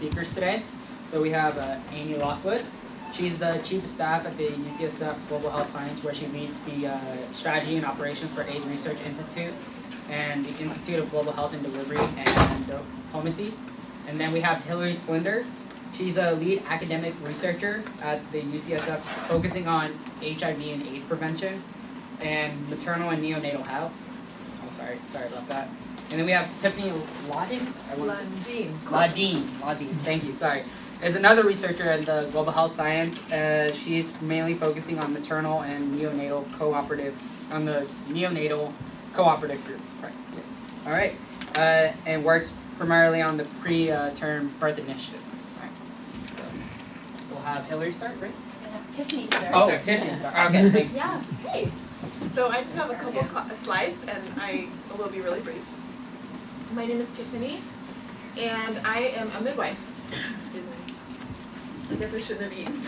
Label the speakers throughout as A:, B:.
A: speakers today. So we have Amy Lockwood. She's the Chief of Staff at the UCSF Global Health Science, where she leads the Strategy and Operations for AIDS Research Institute and the Institute of Global Health and Delivery and Diplomacy. And then we have Hillary Splinder. She's a lead academic researcher at the UCSF, focusing on HIV and AIDS prevention and maternal and neonatal health. Oh, sorry about that. And then we have Tiffany Ladin. Ladin. Thank you. Sorry. Is another researcher at the Global Health Science. She's mainly focusing on maternal and neonatal cooperative, on the neonatal cooperative group. Right. Yeah. All right. And works primarily on the preterm birth initiative. All right. So we'll have Hillary start, right?
B: Tiffany start.
A: Oh, Tiffany start. Okay. Thank you.
B: Yeah. Hey. So I just have a couple slides, and I will be really brief. My name is Tiffany, and I am a midwife. Excuse me. I guess I shouldn't have eaten.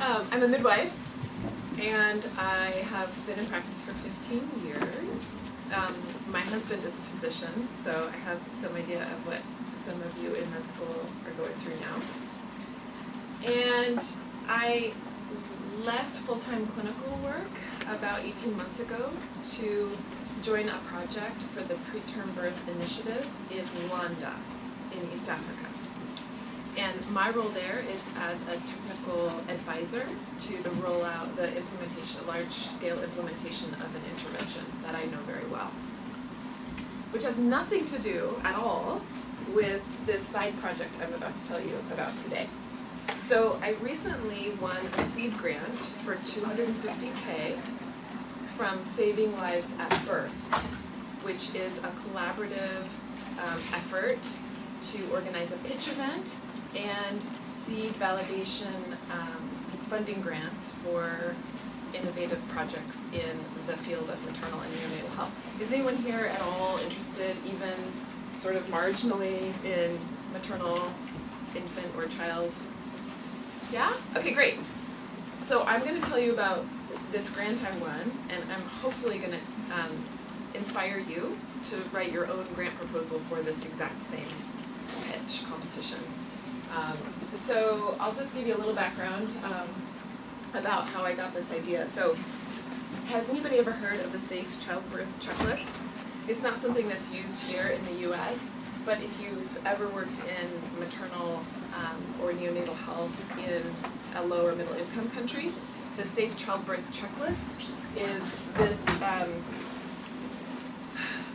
B: I'm a midwife, and I have been in practice for 15 years. My husband is a physician, so I have some idea of what some of you in med school are going through now. And I left full-time clinical work about 18 months ago to join a project for the Preterm Birth Initiative in Luanda in East Africa. And my role there is as a technical advisor to the rollout, the implementation, large-scale implementation of an intervention that I know very well, which has nothing to do at all with this side project I'm about to tell you about today. So I recently won a seed grant for $250K from Saving Lives at Birth, which is a collaborative effort to organize a pitch event and seed validation funding grants for innovative projects in the field of maternal and neonatal health. Is anyone here at all interested, even sort of marginally, in maternal, infant, or child? Yeah? Okay, great. So I'm going to tell you about this grant I won, and I'm hopefully going to inspire you to write your own grant proposal for this exact same pitch competition. So I'll just give you a little background about how I got this idea. So has anybody ever heard of the Safe Childbirth Checklist? It's not something that's used here in the US, but if you've ever worked in maternal or neonatal health in a low or middle income country, the Safe Childbirth Checklist is this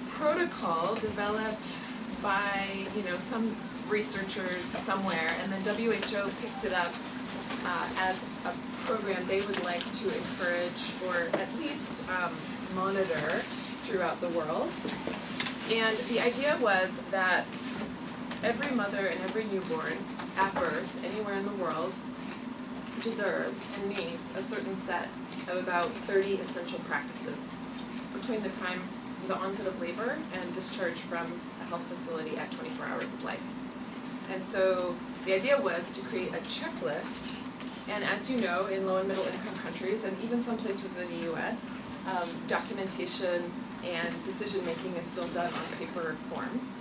B: protocol developed by some researchers somewhere, and then WHO picked it up as a program they would like to encourage or at least monitor throughout the world. And the idea was that every mother and every newborn at birth, anywhere in the world, deserves and needs a certain set of about 30 essential practices between the time of the onset of labor and discharge from a health facility at 24 hours of life. And so the idea was to create a checklist, and as you know, in low and middle income countries, and even some places in the US, documentation and decision making is still done on paper forms.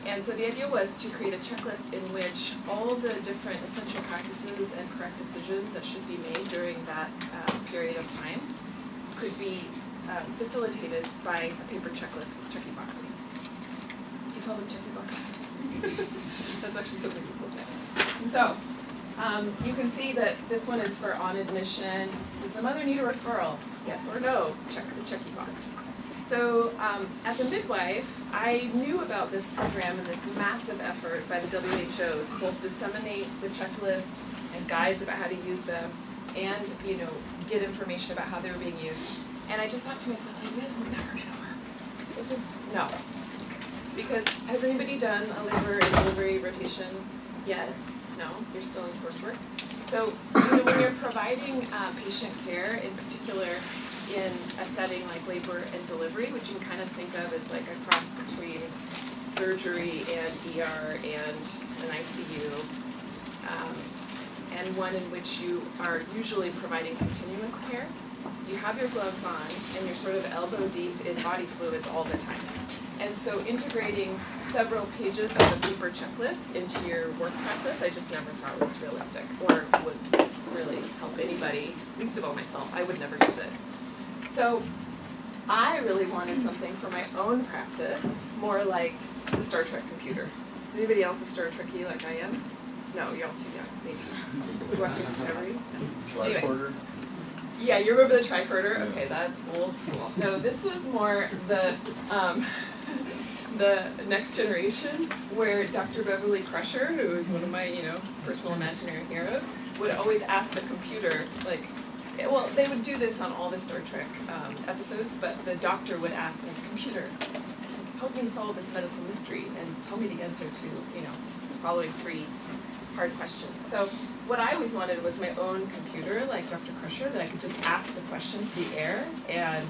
B: And so the idea was to create a checklist in which all the different essential practices and correct decisions that should be made during that period of time could be facilitated by a paper checklist with checky boxes. Do you call them checky boxes? That's actually something people say. So you can see that this one is for on admission. Does the mother need a referral? Yes or no? Check the checky box. So as a midwife, I knew about this program and this massive effort by the WHO to both disseminate the checklists and guides about how to use them and get information about how they were being used. And I just thought to myself, this is never going to work. It just, no. Because has anybody done a labor and delivery rotation yet? No, you're still in coursework. So when you're providing patient care, in particular in a setting like labor and delivery, which you can kind of think of as like a cross between surgery and ER and an ICU, and one in which you are usually providing continuous care, you have your gloves on and you're sort of elbow deep in body fluids all the time. And so integrating several pages of a paper checklist into your work process, I just never thought was realistic or would really help anybody, least of all myself. I would never use it. So I really wanted something for my own practice, more like the Star Trek computer. Is anybody else a Star Trekkie like I am? No, y'all too young, maybe. We watching Discovery?
C: Tricorder.
B: Yeah, you remember the tricorder? Okay, that's old school. No, this was more the the next generation, where Dr. Beverly Crusher, who is one of my, personal imaginary heroes, would always ask the computer, like, well, they would do this on all the Star Trek episodes, but the doctor would ask, like, computer, help me solve this medical mystery and tell me the answer to, the following 3 hard questions. So what I always wanted was my own computer, like Dr. Crusher, that I could just ask the question to the air and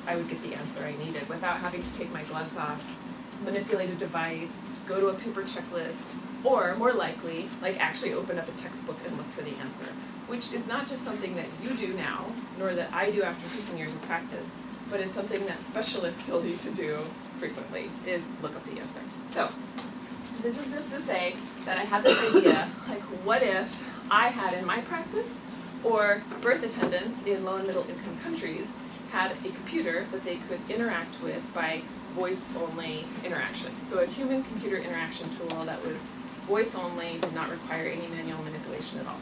B: I would get the answer I needed without having to take my gloves off, manipulate a device, go to a paper checklist, or more likely, like actually open up a textbook and look for the answer, which is not just something that you do now, nor that I do after 15 years of practice, but is something that specialists still need to do frequently, is look up the answer. So this is just to say that I had this idea, like what if I had in my practice, or birth attendants in low and middle income countries had a computer that they could interact with by voice-only interaction. So a human-computer interaction tool that was voice-only, did not require any manual manipulation at all.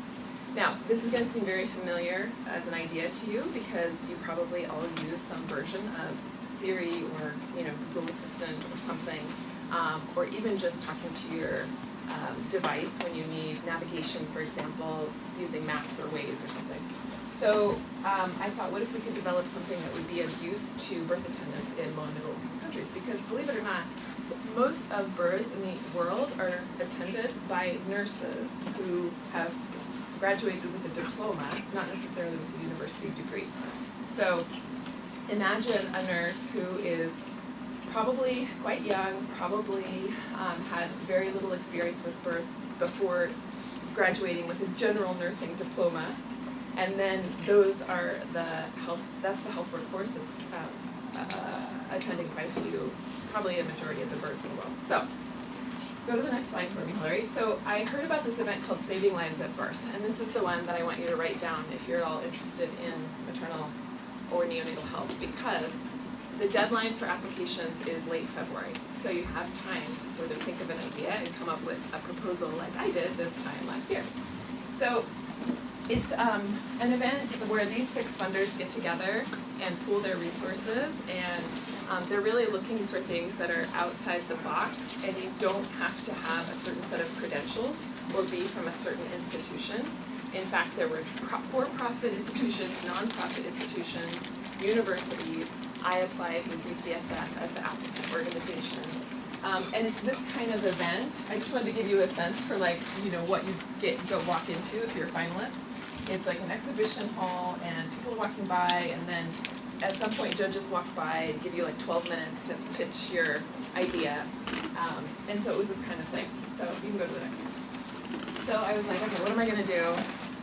B: Now, this is going to seem very familiar as an idea to you because you probably all use some version of Siri or Google Assistant or something, or even just talking to your device when you need navigation, for example, using maps or Waze or something. So I thought, what if we could develop something that would be of use to birth attendants in low and middle income countries? Because believe it or not, most of births in the world are attended by nurses who have graduated with a diploma, not necessarily with a university degree. So imagine a nurse who is probably quite young, probably had very little experience with birth before graduating with a general nursing diploma. And then those are that's the health workforce that's attending quite a few, probably a majority of the births in the world. So, go to the next slide for me, Hillary. So I heard about this event called Saving Lives at Birth, and this is the one that I want you to write down if you're all interested in maternal or neonatal health, because the deadline for applications is late February. So you have time to sort of think of an idea and come up with a proposal like I did this time last year. So it's an event where these 6 funders get together and pool their resources, and they're really looking for things that are outside the box, and you don't have to have a certain set of credentials or be from a certain institution. In fact, there were for-profit institutions, non-profit institutions, universities. I applied with UCSF as the applicant organization. And it's this kind of event. I just wanted to give you a sense for what you go walk into if you're a finalist. It's like an exhibition hall and people are walking by, and then at some point judges walk by and give you 12 minutes to pitch your idea. And so it was this kind of thing. So you can go to the next. So I was like, okay, what am I gonna do?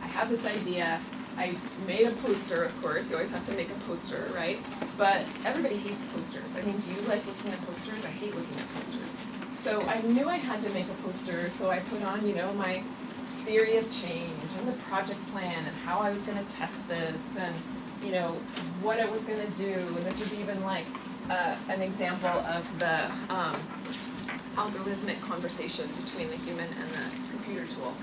B: I have this idea. I made a poster, of course. You always have to make a poster, right? But everybody hates posters. I mean, do you like looking at posters? I hate looking at posters. So I knew I had to make a poster, so I put on, my theory of change and the project plan and how I was going to test this and, what I was going to do. And this is even an example of the algorithmic conversation between the human and the computer tool.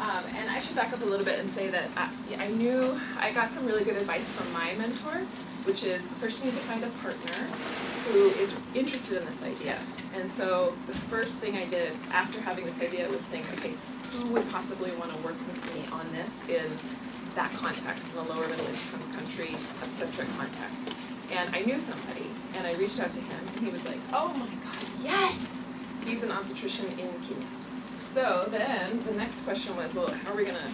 B: And I should back up a little bit and say that I got some really good advice from my mentor, which is first you need to find a partner who is interested in this idea. And so the first thing I did after having this idea was think, okay, who would possibly want to work with me on this in that context, in a lower middle income country, obstetric context. And I knew somebody, and I reached out to him, and he was like, oh my God, yes! He's an obstetrician in Kenya. So then the next question was, well, how are we gonna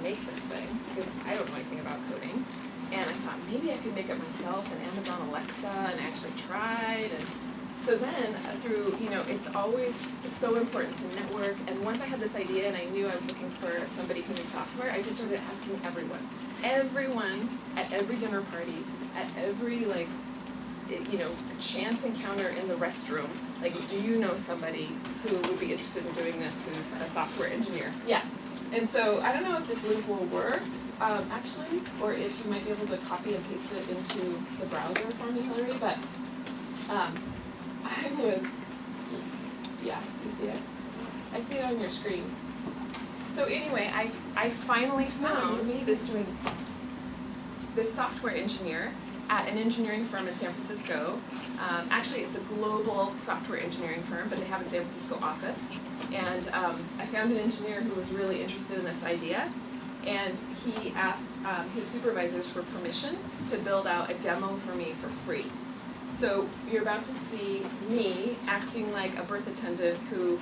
B: make this thing? Because I don't know anything about coding. And I thought maybe I could make it myself in Amazon Alexa, and I actually tried. And so then through, it's always so important to network. And once I had this idea and I knew I was looking for somebody who knew software, I just started asking everyone. Everyone at every dinner party, at every a chance encounter in the restroom. Like, do you know somebody who would be interested in doing this who's a software engineer? Yeah. And so I don't know if this link will work, actually, or if you might be able to copy and paste it into the browser for me, Hillary, but I was, yeah, do you see it? I see it on your screen. So anyway, I finally found this software engineer at an engineering firm in San Francisco. Actually, it's a global software engineering firm, but they have a San Francisco office. And I found an engineer who was really interested in this idea, and he asked his supervisors for permission to build out a demo for me for free. So you're about to see me acting like a birth attendant who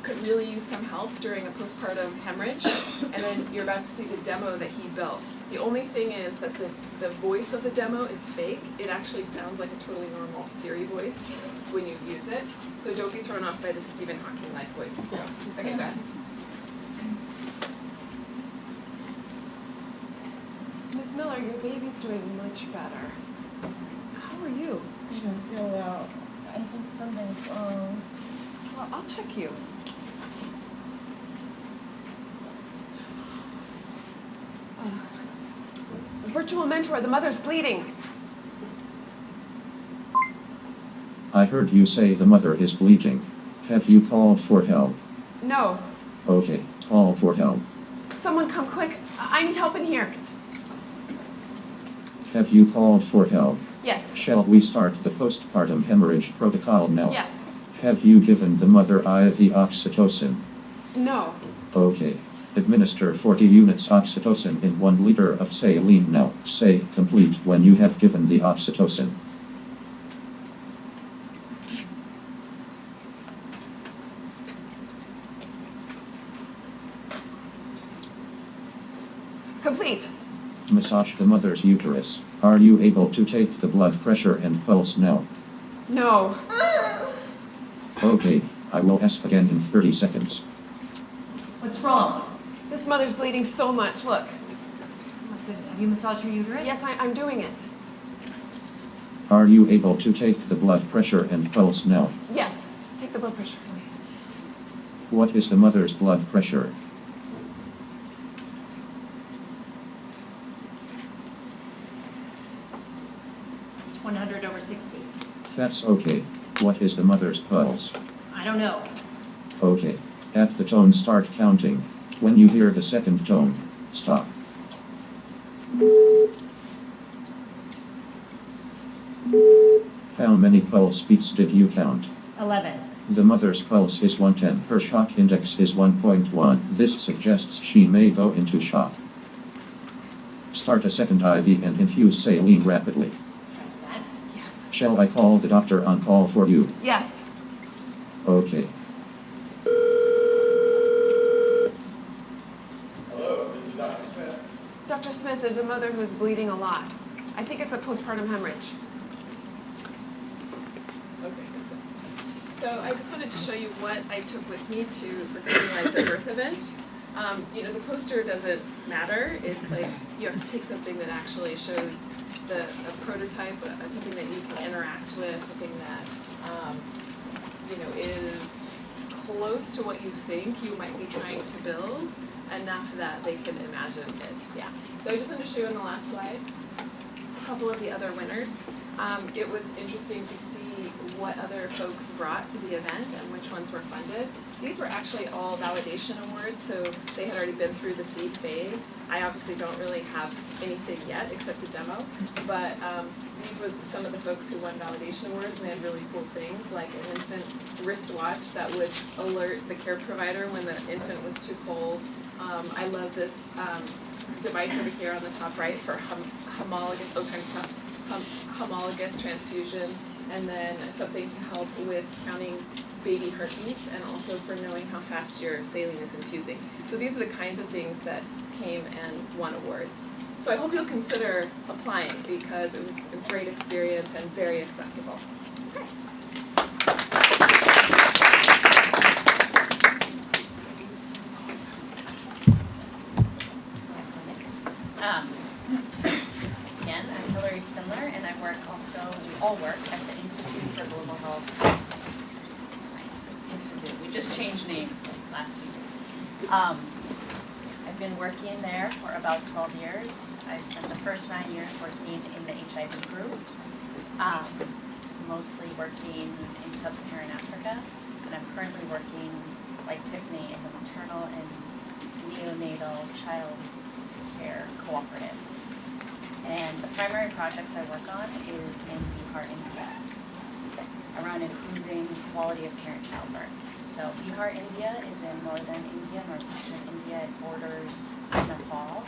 B: could really use some help during a postpartum hemorrhage, and then you're about to see the demo that he built. The only thing is that the voice of the demo is fake. It actually sounds like a totally normal Siri voice when you use it, so don't be thrown off by the Stephen Hawking-like voice. So, okay, go ahead.
C: Miss Miller, your baby's doing much better. How are you?
D: I don't feel well. I think something's wrong.
C: Well, I'll check you. Virtual mentor, the mother's bleeding.
E: I heard you say the mother is bleeding. Have you called for help?
C: No.
E: Okay, call for help.
C: Someone come quick. I need help in here.
E: Have you called for help?
C: Yes.
E: Shall we start the postpartum hemorrhage protocol now?
C: Yes.
E: Have you given the mother IV oxytocin?
C: No.
E: Okay. Administer 40 units oxytocin in 1 liter of saline now. Say complete when you have given the oxytocin.
C: Complete.
E: Massage the mother's uterus. Are you able to take the blood pressure and pulse now?
C: No.
E: Okay, I will ask again in 30 seconds.
F: What's wrong?
C: This mother's bleeding so much. Look.
F: Oh my goodness, have you massaged your uterus?
C: Yes, I'm doing it.
E: Are you able to take the blood pressure and pulse now?
C: Yes. Take the blood pressure.
E: What is the mother's blood pressure?
F: It's 100/60.
E: That's okay. What is the mother's pulse?
F: I don't know.
E: Okay. At the tone, start counting. When you hear the second tone, stop. How many pulse beats did you count?
F: 11.
E: The mother's pulse is 110. Her shock index is 1.1. This suggests she may go into shock. Start a second IV and infuse saline rapidly.
F: Try that.
C: Yes.
E: Shall I call the doctor on call for you?
C: Yes.
E: Okay.
G: Hello, this is Dr. Smith.
C: Dr. Smith, there's a mother who's bleeding a lot. I think it's a postpartum hemorrhage.
B: Okay, so I just wanted to show you what I took with me to the Simulate the Birth event. The poster doesn't matter. It's like you have to take something that actually shows a prototype, something that you can interact with, something that is close to what you think you might be trying to build, enough that they can imagine it. Yeah. So I just wanted to show you on the last slide a couple of the other winners. It was interesting to see what other folks brought to the event and which ones were funded. These were actually all validation awards, so they had already been through the seed phase. I obviously don't really have anything yet except a demo, but these were some of the folks who won validation awards, and they had really cool things like an infant wristwatch that would alert the care provider when the infant was too cold. I love this device over here on the top right for homologous transfusion, and then something to help with counting baby heartbeats and also for knowing how fast your saline is infusing. So these are the kinds of things that came and won awards. So I hope you'll consider applying because it was a great experience and very accessible. Okay.
H: Next. Again, I'm Hillary Spindler, and I work also, we all work changed names like last week. I've been working there for about 12 years. I spent the first 9 years working in the HTIG group, mostly working in sub-Saharan Africa, and I'm currently working, like Tiffany, in the maternal and neonatal child care cooperative. And the primary project I work on is in Bihar, India, around improving quality of care in childbirth. So Bihar, India is in northern India, northeastern India. It borders Nepal.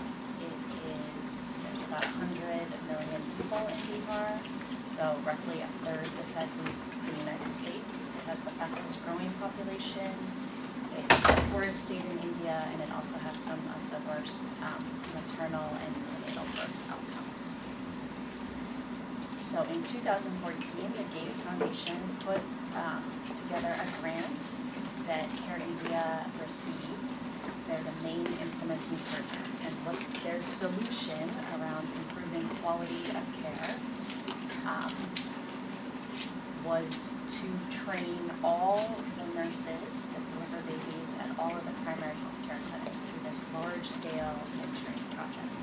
H: There's about 100 million people in Bihar, so roughly a third the size of the United States. It has the fastest growing population. It's the poorest state in India, and it also has some of the worst maternal and neonatal birth outcomes. So in 2014, the Gates Foundation put together a grant that Care India received. They're the main implementing partner, and what their solution around improving quality of care was to train all the nurses that deliver babies at all of the primary health care clinics through this large-scale mentoring project.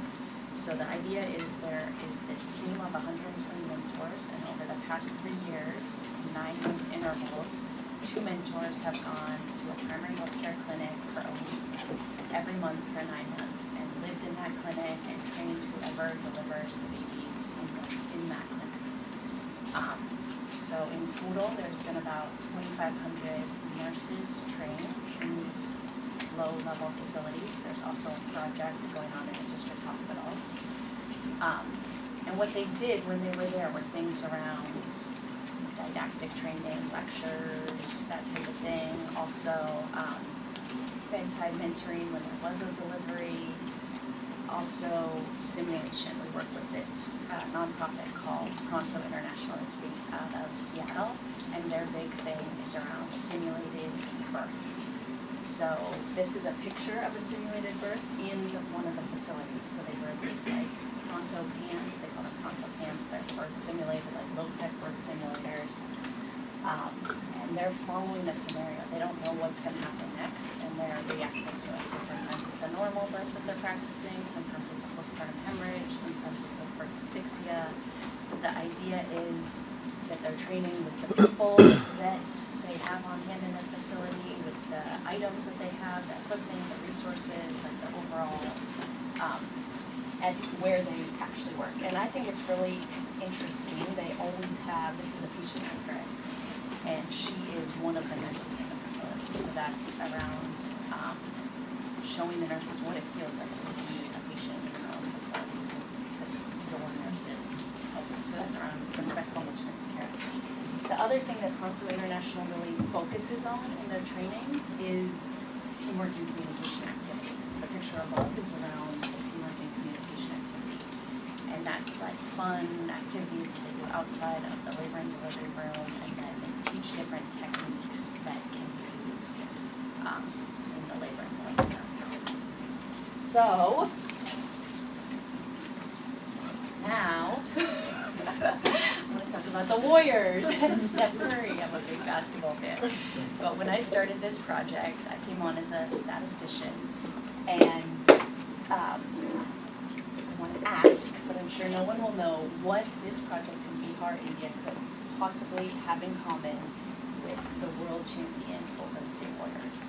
H: So the idea is there is this team of 120 mentors, and over the past 3 years, in 9-month intervals, 2 mentors have gone to a primary health care clinic for a week every month for 9 months and lived in that clinic and trained whoever delivers the babies in that clinic. So in total, there's been about 2,500 nurses trained in these low-level facilities. There's also a project going on in the district hospitals. And what they did when they were there were things around didactic training, lectures, that type of thing. Also, bedside mentoring when there was a delivery. Also, simulation. We work with this nonprofit called Pronto International. It's based out of Seattle, and their big thing is around simulated birth. So this is a picture of a simulated birth in one of the facilities. So they wear these like Pronto pants. They call them Pronto pants. They're birth simulated, like low-tech birth simulators. And they're following a scenario. They don't know what's going to happen next, and they're reacting to it. So sometimes it's a normal birth that they're practicing, sometimes it's a postpartum hemorrhage, sometimes it's a birth asphyxia. The idea is that they're training with the people that they have on hand in their facility, with the items that they have, the equipment, the resources, like the overall, and where they actually work. And I think it's really interesting. They always have, this is a patient actress, and she is one of the nurses in the facility. So that's around showing the nurses what it feels like to be a patient in your own facility with your nurses. So that's around respectful maternity care. The other thing that Pronto International really focuses on in their trainings is teamwork and communication activities. The picture above is around the teamwork and communication activity. And that's like fun activities that they do outside of the labor and delivery room, and then they teach different techniques that can be used in the labor and delivery room. So, now, I want to talk about the Warriors and Steph Curry. I'm a big basketball fan. But when I started this project, I came on as a statistician, and I want to ask, but I'm sure no one will know, what this project in Bihar, India could possibly have in common with the world champion Golden State Warriors.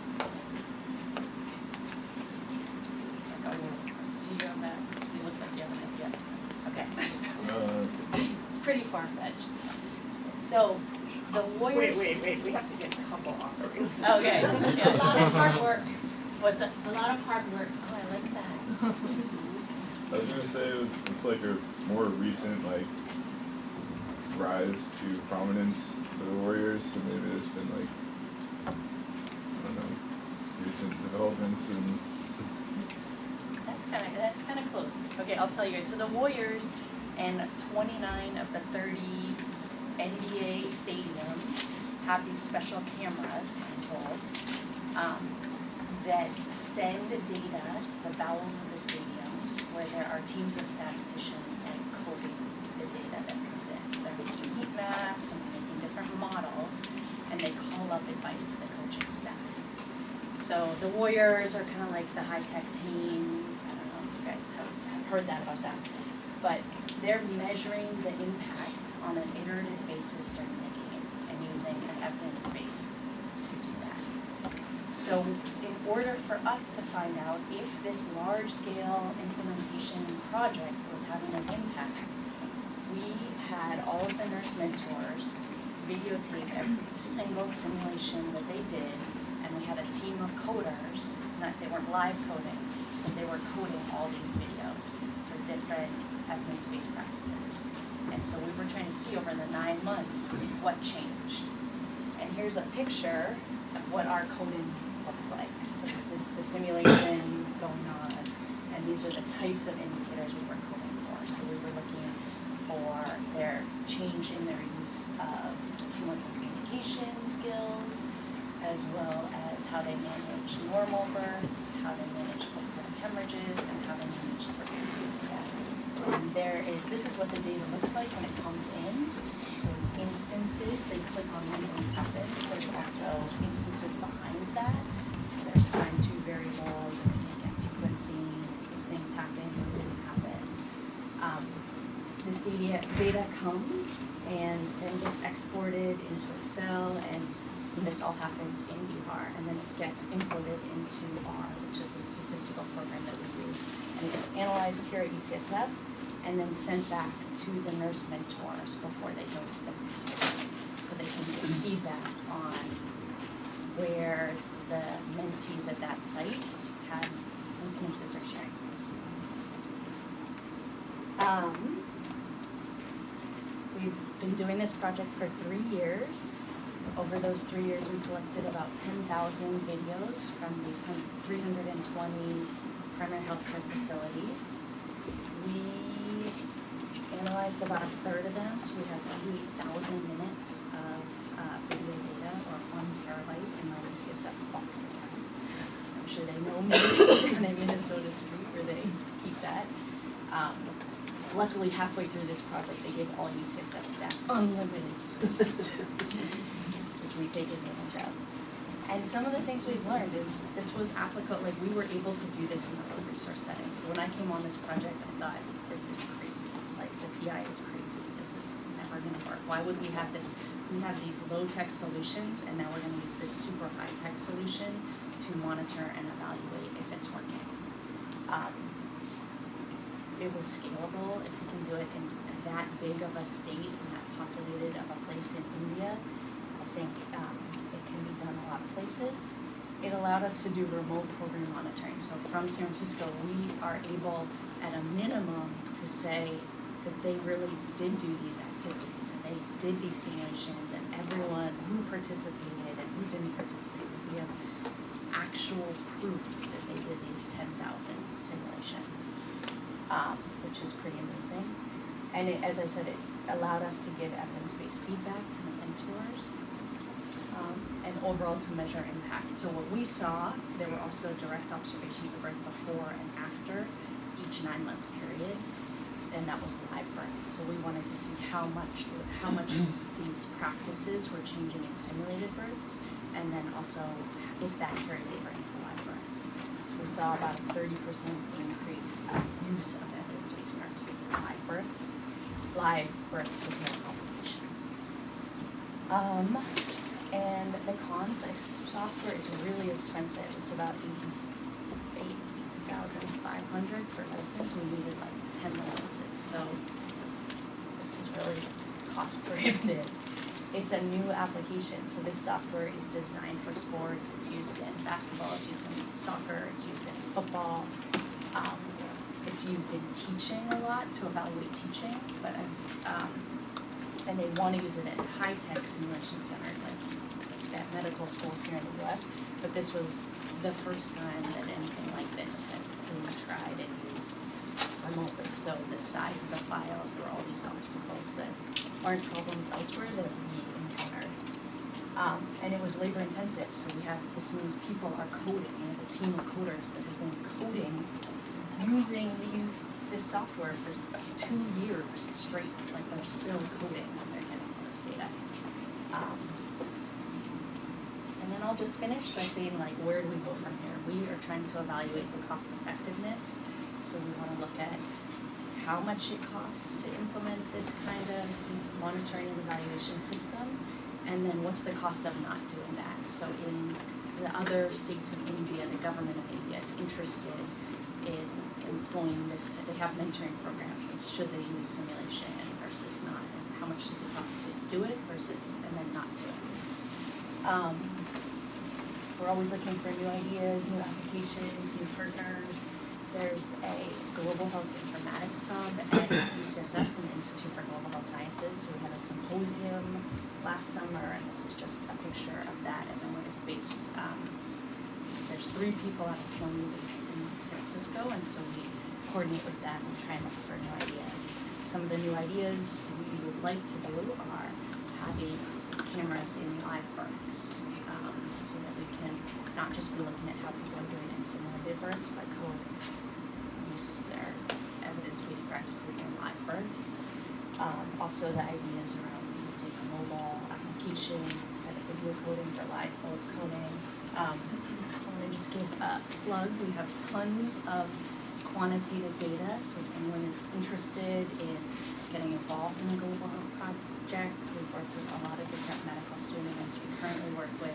H: It's like, do you have that? You look like you have an idea. Okay. It's pretty far-fetched. So, the Warriors...
B: Wait, we have to get a couple offerings.
H: Okay. Yeah.
F: A lot of hard work.
H: What's that?
F: A lot of hard work.
H: Oh, I like that.
G: I was gonna say it's like a more recent like rise to prominence for the Warriors, so maybe there's been like I don't know, recent developments and
H: That's kind of close. Okay, I'll tell you. So the Warriors and 29 of the 30 NBA stadiums have these special cameras, I'm told, that send data to the bowels of the stadiums where there are teams of statisticians and coding the data that comes in. So they're making heat maps and they're making different models, and they call up advice to the coaching staff. So the Warriors are kind of like the high-tech team. I don't know if you guys have heard that about them. But they're measuring the impact on an iterative basis during the game and using an evidence base to do that. So in order for us to find out if this large-scale implementation project was having an impact, we had all of the nurse mentors videotape every single simulation that they did, and we had a team of coders, they weren't live coding, but they were coding all these videos for different evidence-based practices. And so we were trying to see over the 9 months what changed. And here's a picture of what our coding looked like. So this is the simulation going on, and these are the types of indicators we were coding for. So we were looking for their change in their use of teamwork and communication skills, as well as how they manage normal births, how they manage postpartum hemorrhages, and how they manage pregnancies. And this is what the data looks like when it comes in. So it's instances, they click on when things happen. There's also instances behind that. So there's time to variables, and looking at sequencing, if things happen or didn't happen. This data comes and then gets exported into Excel, and this all happens in VR, and then it gets imported into R, which is a statistical program that we use. And it gets analyzed here at UCSF, and then sent back to the nurse mentors before they go to the hospital, so they can get feedback on where the mentees at that site had weaknesses or strengths. We've been doing this project for 3 years. Over those 3 years, we collected about 10,000 videos from these 320 primary healthcare facilities. We analyzed about a third of them, so we have 8,000 minutes of video data, or 1 terabyte in our UCSF box accounts. So I'm sure they know me down in Minnesota Street where they keep that. Luckily, halfway through this project, they gave all UCSF staff unlimited space, which we take advantage of. And some of the things we've learned is this was applicable, like we were able to do this in a low resource setting. So when I came on this project, I thought, this is crazy. Like the PI is crazy. This is never gonna work. Why would we have this? We have these low-tech solutions, and now we're gonna use this super high-tech solution to monitor and evaluate if it's working. It was scalable. If we can do it in that big of a state and that populated of a place in India, I think it can be done a lot of places. It allowed us to do remote program monitoring. So from San Francisco, we are able, at a minimum, to say that they really did do these activities and they did these simulations, and everyone who participated and who didn't participate, we have actual proof that they did these 10,000 simulations. Which is pretty amazing. And as I said, it allowed us to give evidence-based feedback to the mentors, and overall to measure impact. So what we saw, there were also direct observations of birth before and after each 9-month period, and that was live births. So we wanted to see how much of these practices were changing in simulated births, and then also if that carried over into live births. So we saw about a 30% increase of use of evidence-based births, live births with no complications. And the cons, the software is really expensive. It's about $8,500 per license. We needed like 10 licenses, so this is really cost prohibitive. It's a new application, so this software is designed for sports. It's used in basketball, it's used in soccer, it's used in football. It's used in teaching a lot to evaluate teaching, but and they want to use it in high-tech simulation centers like at medical schools here in the U.S. But this was the first time that anything like this had been tried and used remotely. So the size of the files, there are all these obstacles that aren't problems elsewhere that we encountered. And it was labor intensive, so this means people are coding. We have a team of coders that have been coding using this software for 2 years straight. Like they're still coding when they're getting all this data. And then I'll just finish by saying, like, where do we go from here? We are trying to evaluate the cost effectiveness, so we want to look at how much it costs to implement this kind of monitoring and evaluation system, and then what's the cost of not doing that. So in the other states of India, the government of India is interested in employing this, they have mentoring programs, and should they use simulation versus not, and how much does it cost to do it versus, and then not do it. We're always looking for new ideas, new applications, new partners. There's a Global Health Informatics Hub at UCSF from the Institute for Global Health Sciences. So we had a symposium last summer, and this is just a picture of that. Everyone is based, there's 3 people out of 20 based in San Francisco, and so we coordinate with them and try and look for new ideas. Some of the new ideas we would like to do are having cameras in live births, so that we can not just be looking at how people are doing in simulated births, but use their evidence-based practices in live births. Also the ideas around using a mobile application instead of video coding for live coding. I want to just give a plug. We have tons of quantitative data, so if anyone is interested in getting involved in the Global Health Project, we've worked with a lot of different medical students. We currently work with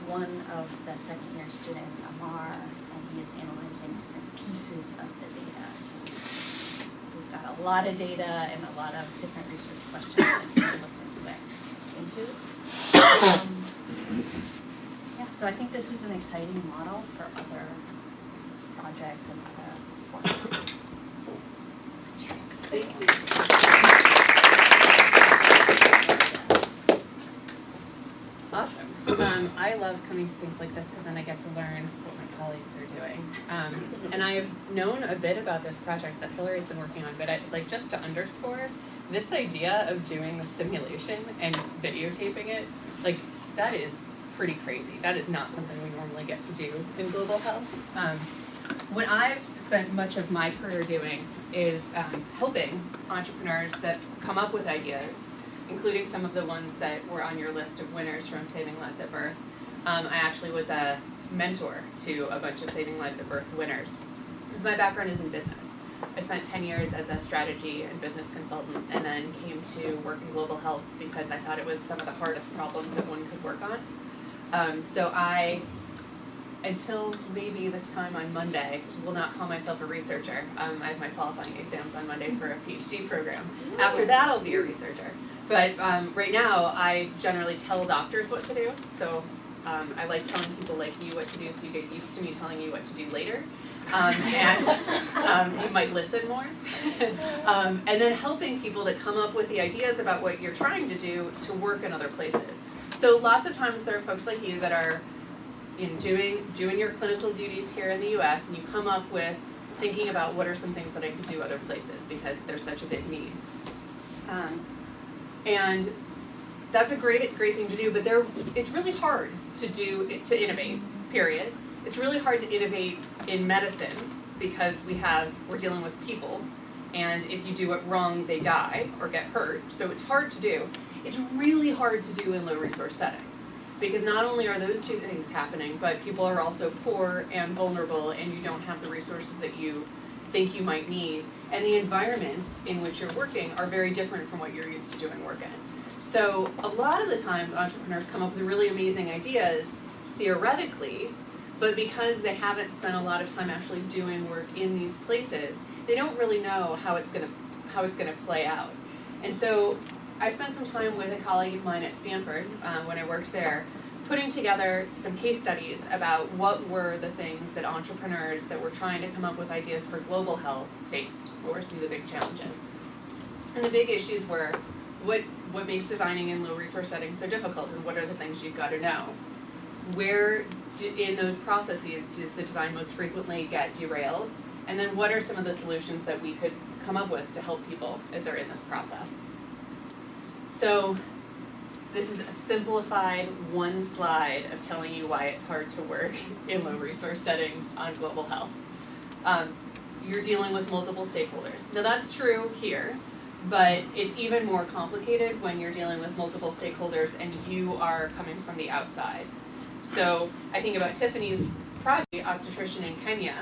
H: one of the second-year students, Amar, and he is analyzing different pieces of the data. So we've got a lot of data and a lot of different research questions that we looked into. Yeah, so I think this is an exciting model for other projects and other work.
B: Thank you.
I: Awesome. I love coming to things like this because then I get to learn what my colleagues are doing. And I've known a bit about this project that Hillary's been working on, but just to underscore, this idea of doing the simulation and videotaping it, that is pretty crazy. That is not something we normally get to do in global health. What I've spent much of my career doing is helping entrepreneurs that come up with ideas, including some of the ones that were on your list of winners from Saving Lives at Birth. I actually was a mentor to a bunch of Saving Lives at Birth winners, because my background is in business. I spent 10 years as a strategy and business consultant, and then came to work in global health because I thought it was some of the hardest problems that one could work on. So I, until maybe this time on Monday, will not call myself a researcher. I have my qualifying exams on Monday for a PhD program. After that, I'll be a researcher. But right now, I generally tell doctors what to do. So I like telling people like you what to do, so you get used to me telling you what to do later. And you might listen more. And then helping people that come up with the ideas about what you're trying to do to work in other places. So lots of times there are folks like you that are doing your clinical duties here in the US, and you come up with thinking about what are some things that I could do other places because there's such a big need. And that's a great thing to do, but it's really hard to innovate, period. It's really hard to innovate in medicine because we're dealing with people, and if you do it wrong, they die or get hurt, so it's hard to do. It's really hard to do in low resource settings because not only are those two things happening, but people are also poor and vulnerable, and you don't have the resources that you think you might need, and the environments in which you're working are very different from what you're used to doing work in. So a lot of the times entrepreneurs come up with really amazing ideas theoretically, but because they haven't spent a lot of time actually doing work in these places, they don't really know how it's gonna play out. And so I spent some time with a colleague of mine at Stanford when I worked there, putting together some case studies about what were the things that entrepreneurs that were trying to come up with ideas for global health faced. What were some of the big challenges? And the big issues were what makes designing in low resource settings so difficult, and what are the things you've got to know? Where in those processes does the design most frequently get derailed? And then what are some of the solutions that we could come up with to help people as they're in this process? So this is a simplified one slide of telling you why it's hard to work in low resource settings on global health. You're dealing with multiple stakeholders. Now that's true here, but it's even more complicated when you're dealing with multiple stakeholders and you are coming from the outside. So I think about Tiffany's project, obstetrician in Kenya,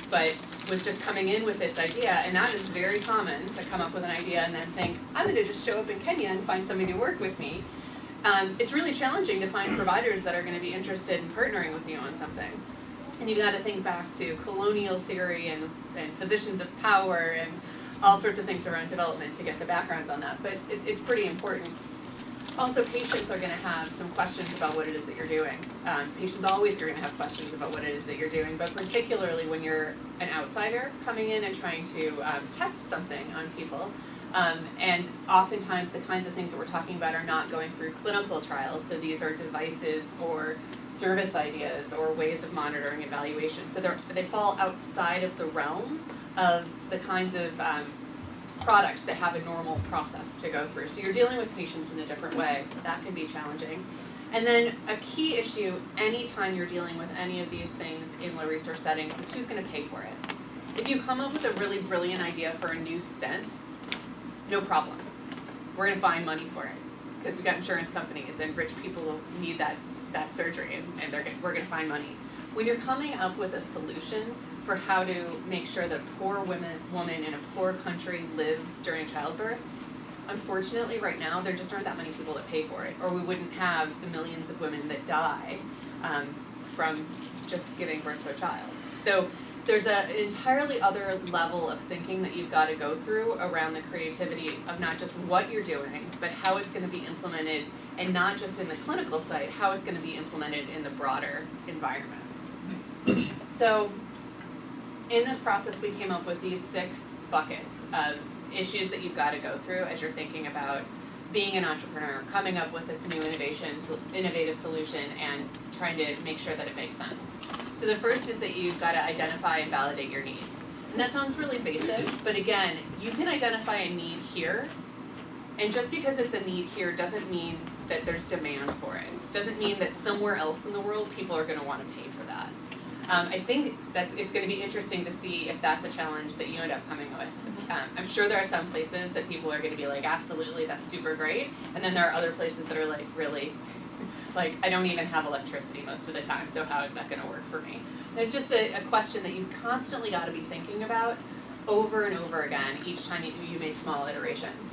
I: but was just coming in with this idea, and that is very common to come up with an idea and then think, I'm gonna just show up in Kenya and find somebody to work with me. It's really challenging to find providers that are gonna be interested in partnering with you on something. And you've gotta think back to colonial theory and positions of power and all sorts of things around development to get the backgrounds on that, but it's pretty important. Also, patients are going to have some questions about what it is that you're doing. Patients always are going to have questions about what it is that you're doing, but particularly when you're an outsider coming in and trying to test something on people. And oftentimes the kinds of things that we're talking about are not going through clinical trials, so these are devices or service ideas or ways of monitoring evaluation. So they fall outside of the realm of the kinds of products that have a normal process to go through. So you're dealing with patients in a different way. That can be challenging. And then a key issue anytime you're dealing with any of these things in low resource settings is who's going to pay for it. If you come up with a really brilliant idea for a new stent, no problem. We're going to find money for it because we've got insurance companies and rich people will need that surgery and we're going to find money. When you're coming up with a solution for how to make sure that a poor woman in a poor country lives during childbirth, unfortunately right now there just aren't that many people that pay for it, or we wouldn't have the millions of women that die from just giving birth to a child. So there's an entirely other level of thinking that you've got to go through around the creativity of not just what you're doing, but how it's going to be implemented, and not just in the clinical site, how it's going to be implemented in the broader environment. So in this process, we came up with these 6 buckets of issues that you've got to go through as you're thinking about being an entrepreneur, coming up with this new innovative solution, and trying to make sure that it makes sense. So the first is that you've got to identify and validate your needs. And that sounds really basic, but again, you can identify a need here, and just because it's a need here doesn't mean that there's demand for it. Doesn't mean that somewhere else in the world people are going to want to pay for that. I think it's going to be interesting to see if that's a challenge that you end up coming with. I'm sure there are some places that people are going to be like, absolutely, that's super great. And then there are other places that are like, really? Like, I don't even have electricity most of the time, so how is that going to work for me? And it's just a question that you've constantly got to be thinking about over and over again each time you make small iterations.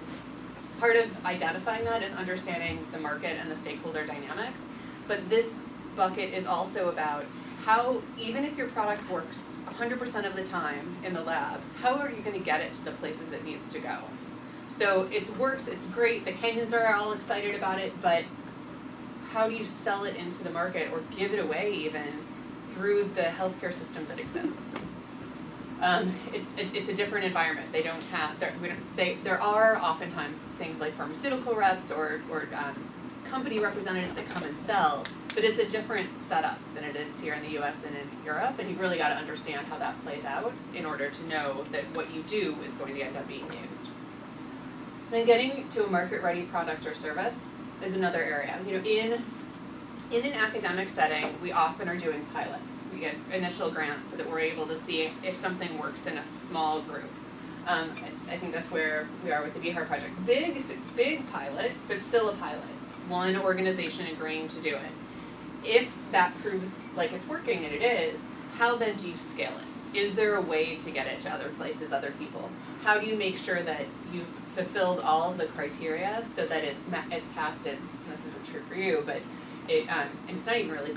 I: Part of identifying that is understanding the market and the stakeholder dynamics, but this bucket is also about how, even if your product works 100% of the time in the lab, how are you going to get it to the places it needs to go? So it works, it's great, the Kenyans are all excited about it, but how do you sell it into the market or give it away even through the healthcare system that exists? It's a different environment. They don't have, there are oftentimes things like pharmaceutical reps or company representatives that come and sell, but it's a different setup than it is here in the US and in Europe, and you've really got to understand how that plays out in order to know that what you do is going to end up being used. Then getting to a market-ready product or service is another area. You know, in an academic setting, we often are doing pilots. We get initial grants so that we're able to see if something works in a small group. I think that's where we are with the BHAR project. Big pilot, but still a pilot. One organization agreeing to do it. If that proves like it's working, and it is, how then do you scale it? Is there a way to get it to other places, other people? How do you make sure that you've fulfilled all of the criteria so that it's passed its, and this isn't true for you, but and it's not even really,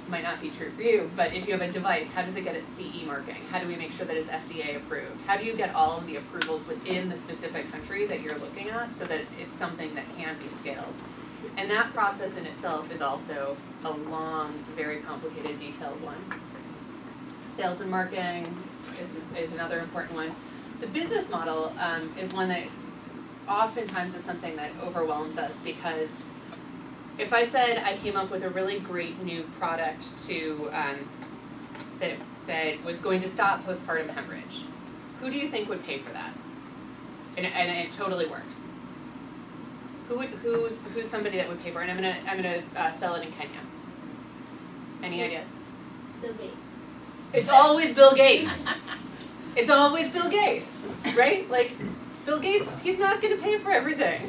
I: might not be true for you, but if you have a device, how does it get its CE marking? How do we make sure that it's FDA approved? How do you get all of the approvals within the specific country that you're looking at so that it's something that can be scaled? And that process in itself is also a long, very complicated, detailed one. Sales and marketing is another important one. The business model is one that oftentimes is something that overwhelms us, because if I said I came up with a really great new product to that was going to stop postpartum hemorrhage, who do you think would pay for that? And it totally works. Who's somebody that would pay for it? And I'm gonna sell it in Kenya. Any ideas?
J: Bill Gates.
I: It's always Bill Gates. It's always Bill Gates, right? Like, Bill Gates, he's not going to pay for everything.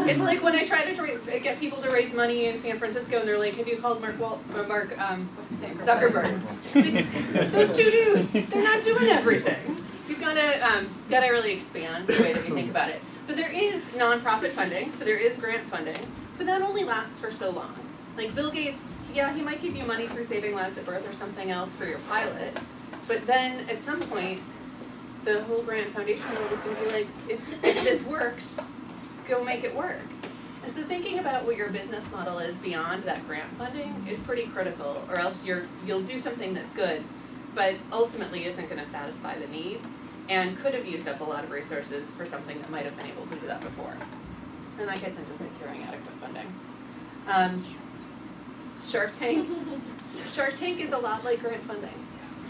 I: It's like when I try to get people to raise money in San Francisco, and they're like, "Have you called what's his name, Zuckerberg?" Like, those two dudes, they're not doing everything. We've got to really expand the way that we think about it. But there is nonprofit funding, so there is grant funding, but that only lasts for so long. Like Bill Gates, yeah, he might give you money through Saving Lives at Birth or something else for your pilot, but then at some point, the whole grant foundation world is going to be like, if this works, go make it work. And so thinking about what your business model is beyond that grant funding is pretty critical, or else you'll do something that's good, but ultimately isn't going to satisfy the need, and could have used up a lot of resources for something that might have been able to do that before. And that gets into securing adequate funding. Shark Tank. Shark Tank is a lot like grant funding,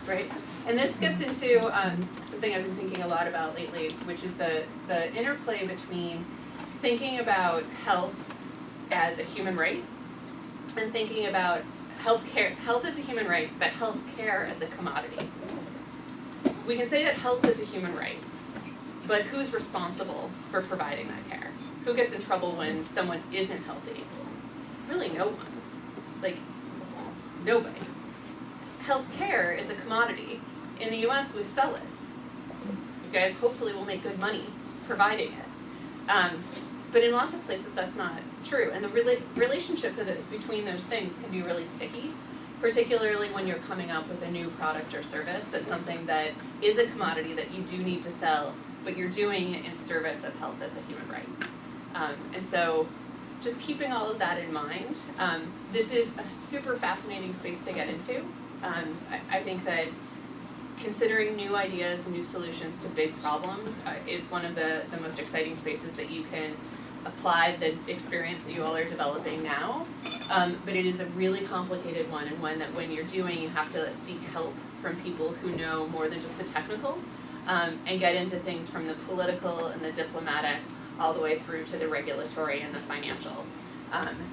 I: right? And this gets into something I've been thinking a lot about lately, which is the interplay between thinking about health as a human right and thinking about health as a human right, but health care as a commodity. We can say that health is a human right, but who's responsible for providing that care? Who gets in trouble when someone isn't healthy? Really no one. Like, nobody. Health care is a commodity. In the US, we sell it. You guys hopefully will make good money providing it. But in lots of places, that's not true. And the relationship between those things can be really sticky, particularly when you're coming up with a new product or service that's something that is a commodity that you do need to sell, but you're doing it in service of health as a human right. And so just keeping all of that in mind, this is a super fascinating space to get into. I think that considering new ideas and new solutions to big problems is one of the most exciting spaces that you can apply the experience that you all are developing now. But it is a really complicated one, and one that when you're doing, you have to seek help from people who know more than just the technical, and get into things from the political and the diplomatic all the way through to the regulatory and the financial.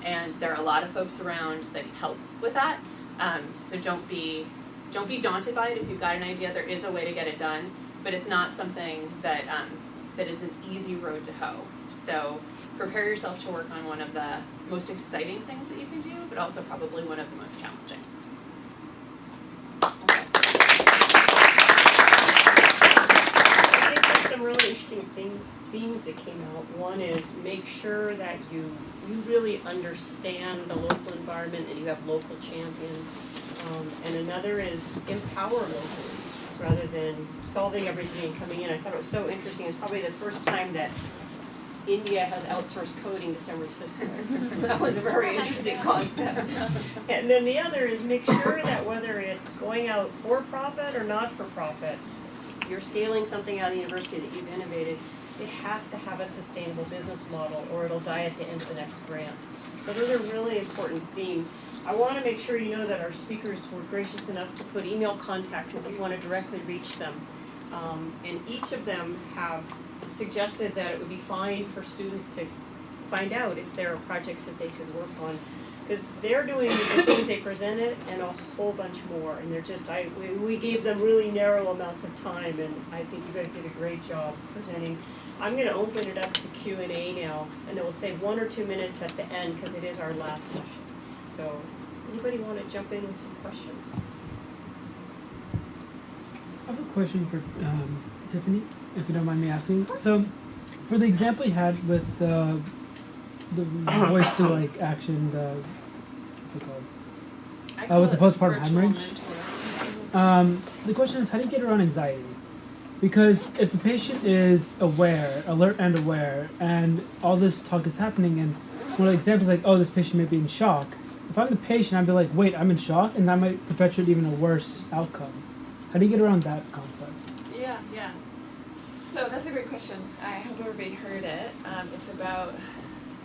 I: And there are a lot of folks around that can help with that. So don't be daunted by it. If you've got an idea, there is a way to get it done, but it's not something that that is an easy road to hoe. So prepare yourself to work on one of the most exciting things that you can do, but also probably one of the most challenging.
J: I think there's some really interesting themes that came out. One is make sure that you really understand the local environment and you have local champions. And another is empower locally rather than solving everything and coming in. I thought it was so interesting. It's probably the first time that India has outsourced coding to San Francisco. That was a very interesting concept. And then the other is make sure that whether it's going out for profit or not for profit, you're scaling something out of the university that you've innovated, it has to have a sustainable business model or it'll die at the end of the next grant. So those are really important themes. I want to make sure you know that our speakers were gracious enough to put email contact if you want to directly reach them. And each of them have suggested that it would be fine for students to find out if there are projects that they could work on. Because they're doing the things they presented and a whole bunch more. And they're just, we gave them really narrow amounts of time, and I think you guys did a great job presenting. I'm going to open it up to Q&A now, and then we'll save 1 or 2 minutes at the end because it is our last session. So, anybody want to jump in with some questions?
K: I have a question for Tiffany, if you don't mind me asking. So, for the example you had with the voice to like action, what's it called? With the postpartum hemorrhage. The question is, how do you get around anxiety? Because if the patient is alert and aware, and all this talk is happening, and one of the examples like, oh, this patient may be in shock. If I'm the patient, I'd be like, wait, I'm in shock, and that might perpetuate even a worse outcome. How do you get around that concept?
C: Yeah. So that's a great question. I hope everybody heard it. It's about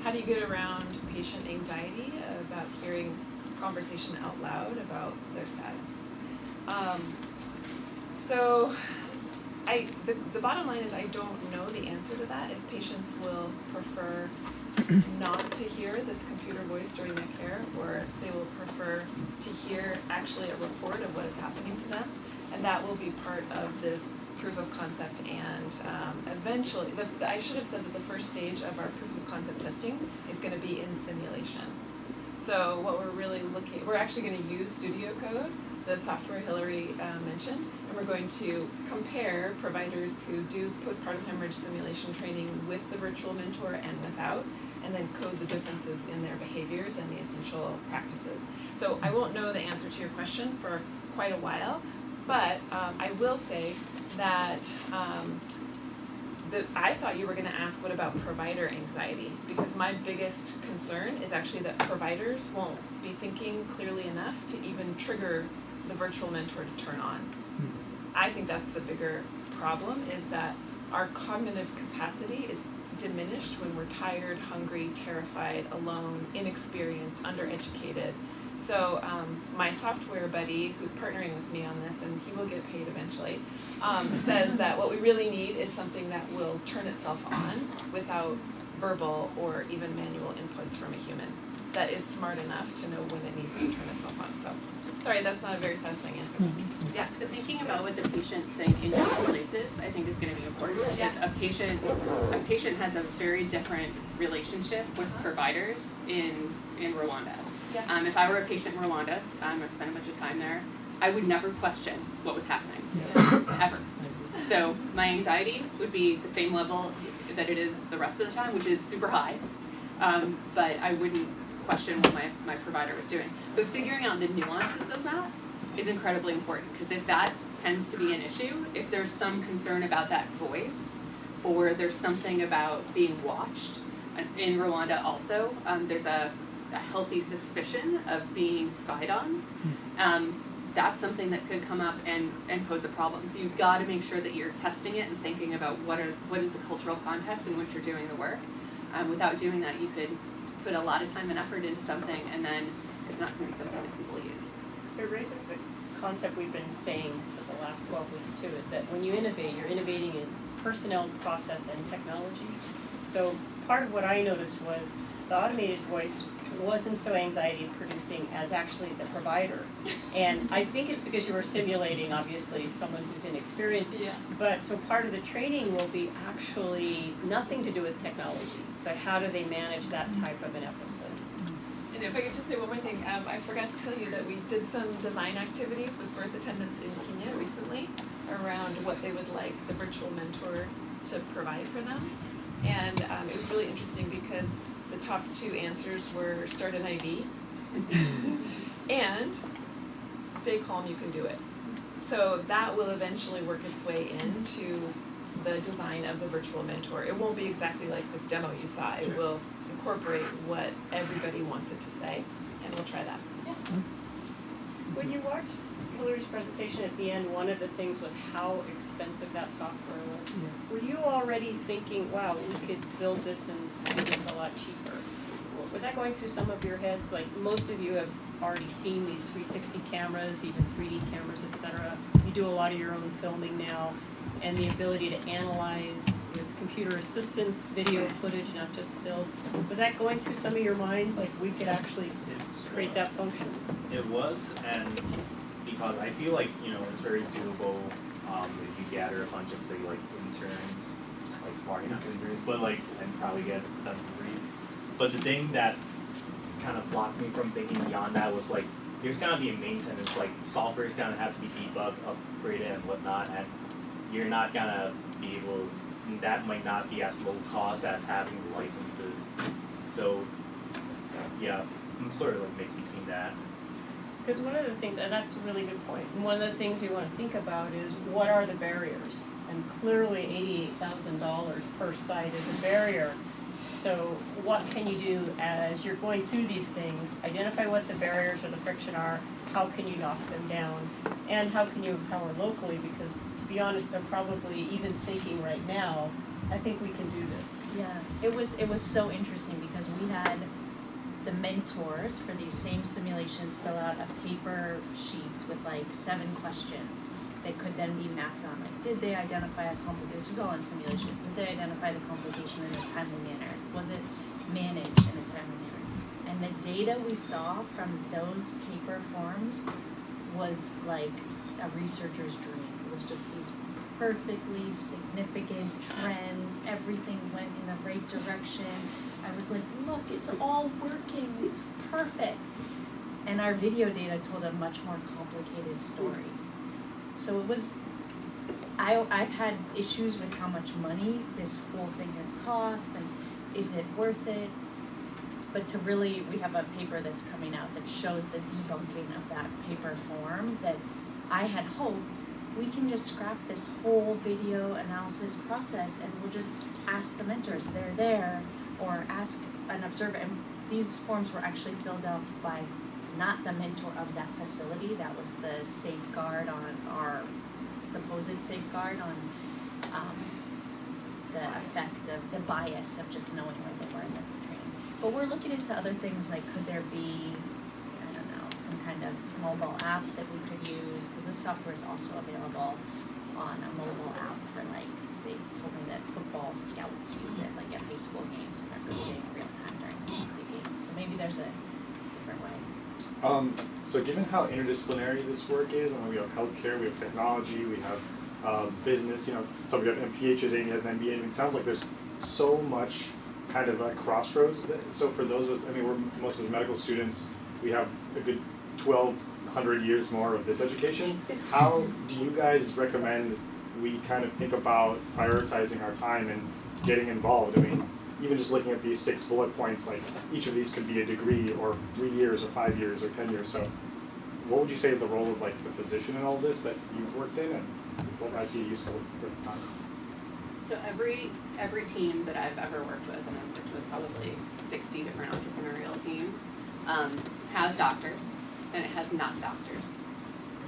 C: how do you get around patient anxiety about hearing conversation out loud about their status. So The bottom line is I don't know the answer to that, if patients will prefer not to hear this computer voice during their care, or they will prefer to hear actually a report of what is happening to them. And that will be part of this proof of concept, and eventually, I should have said that the first stage of our proof of concept testing is gonna be in simulation. So what we're actually gonna use Studio Code, the software Hillary mentioned, and we're going to compare providers who do postpartum hemorrhage simulation training with the virtual mentor and without, and then code the differences in their behaviors and the essential practices. So I won't know the answer to your question for quite a while, but I will say that I thought you were going to ask what about provider anxiety, because my biggest concern is actually that providers won't be thinking clearly enough to even trigger the virtual mentor to turn on. I think that's the bigger problem, is that our cognitive capacity is diminished when we're tired, hungry, terrified, alone, inexperienced, undereducated. So my software buddy, who's partnering with me on this, and he will get paid eventually, says that what we really need is something that will turn itself on without verbal or even manual inputs from a human, that is smart enough to know when it needs to turn itself on. So, sorry, that's not a very satisfying answer. Yeah.
I: But thinking about what the patients think in different places, I think is going to be important.
C: Yeah.
I: Is a patient has a very different relationship with providers in Rwanda.
C: Yeah.
I: If I were a patient in Rwanda, I've spent a bunch of time there, I would never question what was happening, ever. So my anxiety would be the same level that it is the rest of the time, which is super high. But I wouldn't question what my provider was doing. But figuring out the nuances of that is incredibly important, because if that tends to be an issue, if there's some concern about that voice, or there's something about being watched, in Rwanda also, there's a healthy suspicion of being spied on. That's something that could come up and pose a problem. So you've got to make sure that you're testing it and thinking about what is the cultural context in which you're doing the work. Without doing that, you could put a lot of time and effort into something, and then it's not going to be something that people use.
J: It raises the concept we've been saying for the last 12 weeks too, is that when you innovate, you're innovating in personnel, process, and technology. So part of what I noticed was the automated voice wasn't so anxiety producing as actually the provider. And I think it's because you were simulating, obviously, someone who's inexperienced.
C: Yeah.
J: But so part of the training will be actually nothing to do with technology, but how do they manage that type of an episode?
C: And if I could just say one more thing, I forgot to tell you that we did some design activities with birth attendants in Kenya recently around what they would like the virtual mentor to provide for them. And it was really interesting because the top two answers were start an IV and stay calm, you can do it. So that will eventually work its way into the design of the virtual mentor. It won't be exactly like this demo you saw. It will incorporate what everybody wants it to say, and we'll try that. Yeah.
J: When you watched Hillary's presentation at the end, one of the things was how expensive that software was.
K: Yeah.
J: Were you already thinking, wow, we could build this and do this a lot cheaper? Was that going through some of your heads? Like, most of you have already seen these 360 cameras, even 3D cameras, etc. You do a lot of your own filming now, and the ability to analyze with computer assistance, video footage, not just stills. Was that going through some of your minds, like we could actually create that function?
L: It was, and because I feel like, it's very doable if you gather a bunch of, say, like, interns, like smart enough interns, but and probably get them free. But the thing that kind of blocked me from thinking beyond that was there's gonna be a maintenance, software's gonna have to be debugged, upgraded, and whatnot, and you're not gonna be able, that might not be as low cost as having licenses. So, yeah, I'm sort of mixed between that.
J: Because one of the things, and that's a really good point, and one of the things you want to think about is what are the barriers? And clearly $88,000 per site is a barrier. So what can you do as you're going through these things? Identify what the barriers or the friction are, how can you knock them down, and how can you empower locally? Because to be honest, they're probably even thinking right now, I think we can do this.
H: Yeah, it was so interesting because we had the mentors for these same simulations fill out a paper sheet with 7 questions. that could then be mapped on, like, did they identify a complication, this is all in simulation, did they identify the complication in a timely manner? Was it managed in a timely manner? And the data we saw from those paper forms was like a researcher's dream. It was just these perfectly significant trends, everything went in the right direction. I was like, look, it's all working, it's perfect. And our video data told a much more complicated story. So it was, I've had issues with how much money this whole thing has cost and is it worth it? But to really, we have a paper that's coming out that shows the debunking of that paper form that I had hoped we can just scrap this whole video analysis process and we'll just ask the mentors, they're there, or ask an observer. And these forms were actually filled out by not the mentor of that facility, that was the safeguard on our supposed safeguard on the effect of the bias of just knowing where they were in the training. But we're looking into other things like could there be, I don't know, some kind of mobile app that we could use, because this software is also available on a mobile app for like, they told me that football scouts use it like at high school games and they're recording real time during the games. So maybe there's a different way.
M: So given how interdisciplinary this work is, and we have healthcare, we have technology, we have business, you know, some have PhDs, Amy has an MBA, and it sounds like there's so much kind of a crossroads. So for those of us, I mean, we're most of us medical students, we have a good 1,200 years more of this education. How do you guys recommend we kind of think about prioritizing our time and getting involved? I mean, even just looking at these 6 bullet points, like each of these could be a degree or 3 years or 5 years or 10 years. So what would you say is the role of like the physician in all this that you've worked in, and what might be useful with the time?
I: So every team that I've ever worked with, and I've worked with probably 60 different entrepreneurial teams, has doctors and it has not doctors.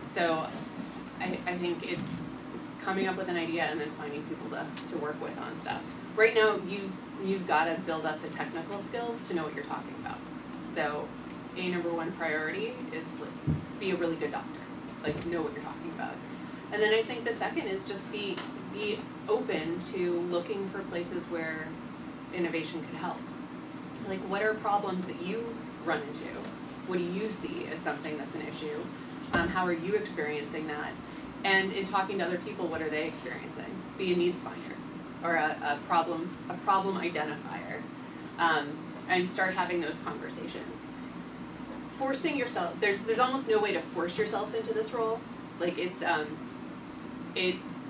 I: So I think it's coming up with an idea and then finding people to work with on stuff. Right now, you've got to build up the technical skills to know what you're talking about. So a number one priority is like, be a really good doctor, like know what you're talking about. And then I think the second is just be open to looking for places where innovation could help. Like what are problems that you run into? What do you see as something that's an issue? How are you experiencing that? And in talking to other people, what are they experiencing? Be a needs finder or a problem identifier, and start having those conversations. Forcing yourself, there's almost no way to force yourself into this role. Like it's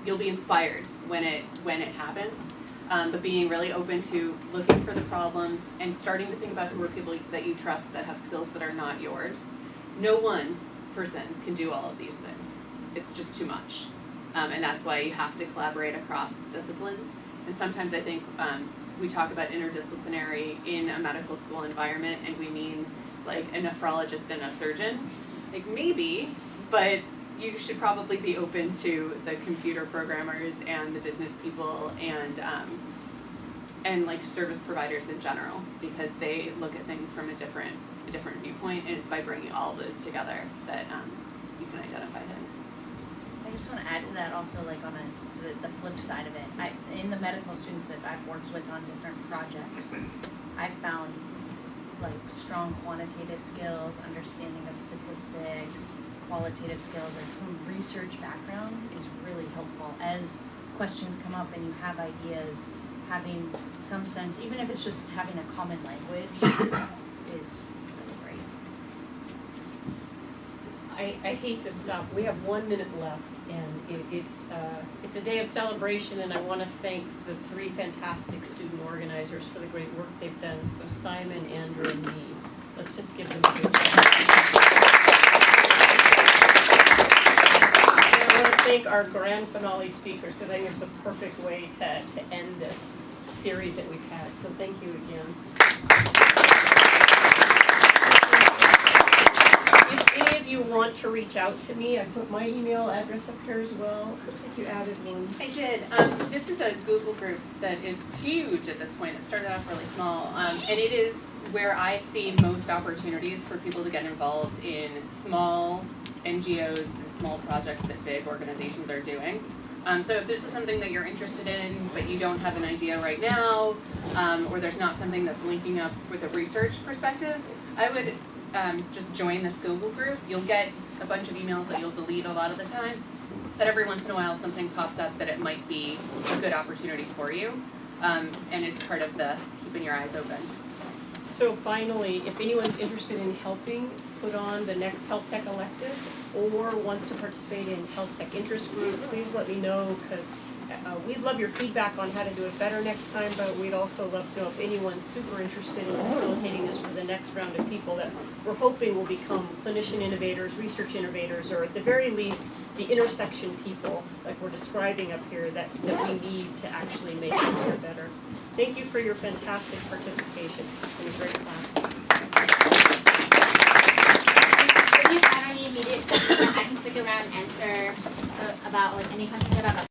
I: you'll be inspired when it happens, but being really open to looking for the problems and starting to think about who are people that you trust that have skills that are not yours. No one person can do all of these things. It's just too much. And that's why you have to collaborate across disciplines. And sometimes I think we talk about interdisciplinary in a medical school environment and we mean like a nephrologist and a surgeon. Like maybe, but you should probably be open to the computer programmers and the business people and like service providers in general, because they look at things from a different viewpoint, and it's by bringing all of those together that you can identify things.
H: I just want to add to that also, like to the flip side of it. In the medical students that I've worked with on different projects, I've found like strong quantitative skills, understanding of statistics, qualitative skills, like some research background is really helpful. As questions come up and you have ideas, having some sense, even if it's just having a common language, is really great.
J: I hate to stop. We have 1 minute left, and it's a day of celebration, and I want to thank the 3 fantastic student organizers for the great work they've done. So Simon, Andrew, and me. Let's just give them a big round. I want to thank our grand finale speakers, because I think it's a perfect way to end this series that we've had. So thank you again. If any of you want to reach out to me, I put my email address up here as well. Looks like you added one.
I: I did. This is a Google group that is huge at this point. It started off really small, and it is where I see most opportunities for people to get involved in small NGOs and small projects that big organizations are doing. So if this is something that you're interested in, but you don't have an idea right now, or there's not something that's linking up with a research perspective, I would just join this Google group. You'll get a bunch of emails that you'll delete a lot of the time, but every once in a while something pops up that it might be a good opportunity for you, and it's part of the keeping your eyes open.
J: So finally, if anyone's interested in helping put on the next Health Tech elective or wants to participate in Health Tech interest group, please let me know, because we'd love your feedback on how to do it better next time, but we'd also love to know if anyone's super interested in facilitating this for the next round of people that we're hoping will become clinician innovators, research innovators, or at the very least, the intersection people, like we're describing up here, that we need to actually make healthcare better. Thank you for your fantastic participation in a great class.
N: If you have any immediate questions, I can stick around and answer about like any questions about